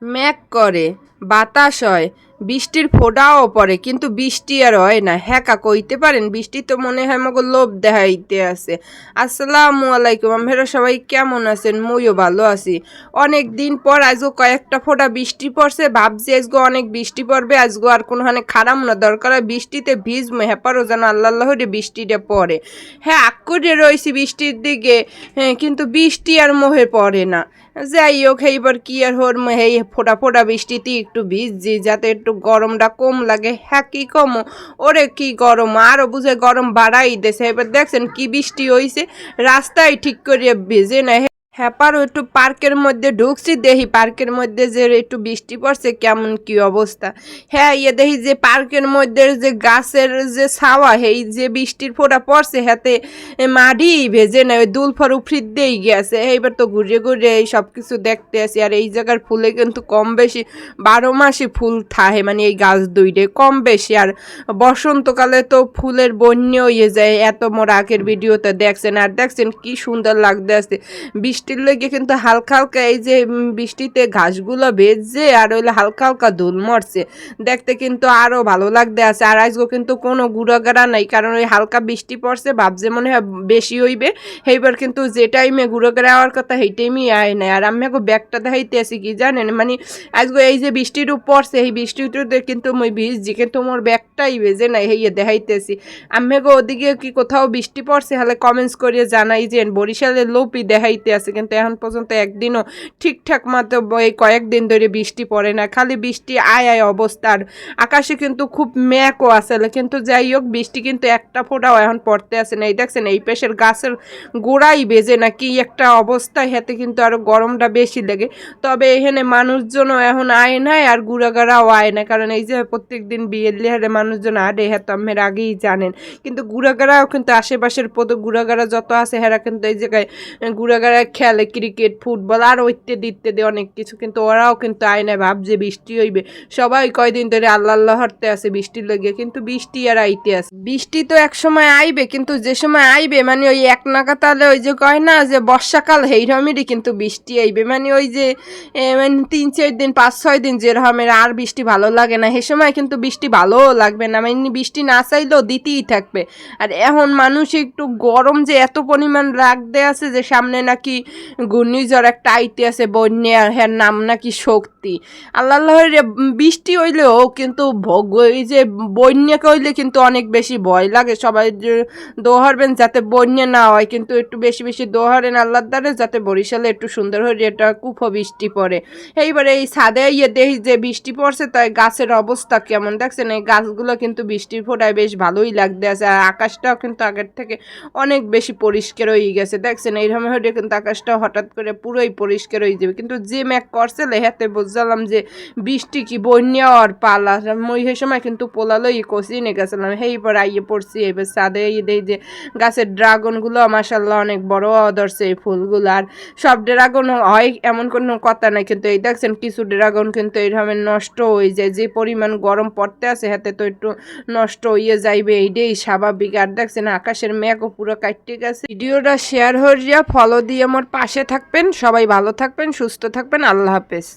মেঘ করে, বাতাস হয়, বৃষ্টির ফোঁটাও পড়ে, কিন্তু বৃষ্টি আর হয় না। হ্যাঁ কা কইতে পারেন? বৃষ্টি তো মনে হয় আমাকে লোভ দেখাইতে আছে। আসসালামু আলাইকুম, আমরা সবাই কেমন আছেন? মুইও ভালো আছি। অনেক দিন পর আজও কয়েকটা ফোঁটা বৃষ্টি পড়ছে, ভাবছি আজগো অনেক বৃষ্টি পড়বে, আজগো আর কোনোখানে খারাপ না, দরকার হয় বৃষ্টিতে ভিজমে, হ্যাপারও যেন আল্লাহ আল্লাহ বৃষ্টিটা পড়ে। হ্যাঁ আগ করে রয়েছি বৃষ্টির দিকে, হ্যাঁ কিন্তু বৃষ্টি আর মোহে পড়ে না। যাই হোক, এইবার কি আর হোর এই ফোটা ফোটা বৃষ্টিতে একটু ভিজছি যাতে একটু গরমটা কম লাগে। হ্যাঁ কি কম, ওরে কি গরম, আরও বুঝে গরম বাড়াই দেছে। এবার দেখছেন কি বৃষ্টি হইছে, রাস্তায় ঠিক করিয়া ভিজে না। হ্যাঁ পারো একটু পার্কের মধ্যে ঢুকছি, দেখি পার্কের মধ্যে যে একটু বৃষ্টি পড়ছে কেমন কি অবস্থা। হ্যাঁ দেখি যে পার্কের মধ্যে যে গাছের যে ছাওয়া, এই যে বৃষ্টির ফোঁটা পড়ছে হাতে মাটি ভেজে নেয়, ওই দুলফার উফরিতেই গেছে। এইবার তো ঘুরে ঘুরে এই সব কিছু দেখতে আসি। আর এই জায়গার ফুলে কিন্তু কম বেশি 12 মাসই ফুল থাকে, মানে এই গাছ দুইটে কম বেশি। আর বসন্তকালে তো ফুলের বন্যা হয়ে যায়, এত মোর আগের ভিডিওতে দেখছেন। আর দেখছেন কি সুন্দর লাগতে আছে বৃষ্টির লেগে, কিন্তু হালকা হালকা এই যে বৃষ্টিতে ঘাসগুলো ভেজে আর হইলে হালকা হালকা ধুল মরছে, দেখতে কিন্তু আরও ভালো লাগতে আছে। আর আজকেও কিন্তু কোনো গুঁড়াগাড়া নাই, কারণ ওই হালকা বৃষ্টি পড়ছে, ভাবছে মনে হয় বেশি হইবে। সেইবার কিন্তু যে টাইমে গুঁড়াগাড়া হওয়ার কথা সেই টাইমই আয় নাই। আর আমি এখন ব্যাগটা দেখাইতে আছি কি জানেন, মানে আজকে এই যে বৃষ্টির পড়ছে, এই বৃষ্টিতে কিন্তু মই ভিজছি, কিন্তু মোর ব্যাগটাই ভেজে নাই, হেয়ে দেখাইতেছি। আমি ওদিকে কি কোথাও বৃষ্টি পড়ছে হলে কমেন্টস করিয়ে জানাই যে বরিশালের লোপই দেখাইতে আছে, কিন্তু এখন পর্যন্ত একদিনও ঠিকঠাক মতো এই কয়েকদিন ধরে বৃষ্টি পড়ে না, খালি বৃষ্টি আয় আয় অবস্থার। আকাশে কিন্তু খুব মেঘও আসলে, কিন্তু যাই হোক বৃষ্টি কিন্তু একটা ফোঁটাও এখন পড়তে আসে না। এই দেখছেন এই পেশের গাছের গোড়াই বেজে না, কি একটা অবস্থা, হেতে কিন্তু আরও গরমটা বেশি লাগে। তবে এখানে মানুষজনও এখন আয় নাই, আর গুড়াগাড়াও আয় না, কারণ এই যে প্রত্যেক দিন বিয়ের লিহারে মানুষজন আডে, হ্যাঁ তো আমের আগেই জানেন। কিন্তু গুড়াগাড়াও কিন্তু আশেপাশের পদ গুড়াগাড়া যত আছে হেরা কিন্তু এই জায়গায় গুড়াগাড়া খেলে, ক্রিকেট ফুটবল আর ইত্যাদি ইত্যাদি অনেক কিছু, কিন্তু ওরাও কিন্তু আয় না, ভাবছে বৃষ্টি হইবে। সবাই কয়দিন ধরে আল্লাহ আল্লাহ হরতে আছে বৃষ্টির লেগে, কিন্তু বৃষ্টি আর আইতে আছে। বৃষ্টি তো এক সময় আইবে, কিন্তু যে সময় আইবে মানে ওই এক নাগাতালে ওই যে কয় না যে বর্ষাকাল, সেইরকমেরই কিন্তু বৃষ্টি আইবে। মানে ওই যে মানে 3-4 দিন 5-6 দিন যেরকমের, আর বৃষ্টি ভালো লাগে না, সে সময় কিন্তু বৃষ্টি ভালোও লাগবে না, মানে বৃষ্টি না চাইলেও দিতেই থাকবে। আর এখন মানুষ একটু গরম যে এত পরিমাণ রাখতে আছে যে সামনে নাকি ঘূর্ণিঝড় একটা আইতে আছে, বন্যা, হ্যাঁ নাম নাকি শক্তি। আল্লাহ আল্লাহর বৃষ্টি হইলেও কিন্তু এই যে বন্যাকে হইলে কিন্তু অনেক বেশি ভয় লাগে। সবাই দোহারবেন যাতে বন্যা না হয়, কিন্তু একটু বেশি বেশি দোহারেন আল্লাহর দ্বারে, যাতে বরিশালে একটু সুন্দর হয়ে এটা কুফ বৃষ্টি পড়ে। এইবারে এই ছাদে দেখি যে বৃষ্টি পড়ছে, তাই গাছের অবস্থা কেমন দেখছেন, এই গাছগুলো কিন্তু বৃষ্টির ফোঁটায় বেশ ভালোই লাগতে আছে। আর আকাশটাও কিন্তু আগের থেকে অনেক বেশি পরিষ্কার হয়ে গেছে, দেখছেন এইরকম হয়ে কিন্তু আকাশটা হঠাৎ করে পুরোই পরিষ্কার হয়ে যাবে। কিন্তু যে মেঘ করছে লেহাতে বুঝলাম যে বৃষ্টি কি বন্যা আর পালা, মই সেই সময় কিন্তু পোলালোই কষিয়ে গেছিলাম। এইবার আইয়ে পড়ছি, এবার ছাদে দেই যে গাছের ড্রাগনগুলো মাশাল্লাহ অনেক বড় ধরছে এই ফুলগুলো। আর সব ড্রাগন হয় এমন কোনো কথা নাই, কিন্তু এই দেখছেন কিছু ড্রাগন কিন্তু এইভাবে নষ্ট হয়ে যায়, যে পরিমাণ গরম পড়তে আছে হাতে তো একটু নষ্ট হয়ে যাইবে, এইটাই স্বাভাবিক। আর দেখছেন আকাশের মেঘও পুরো কাটতে গেছে। ভিডিওটা শেয়ার হইয়া ফলো দিয়ে আমার পাশে থাকবেন, সবাই ভালো থাকবেন, সুস্থ থাকবেন, আল্লাহ হাফেজ।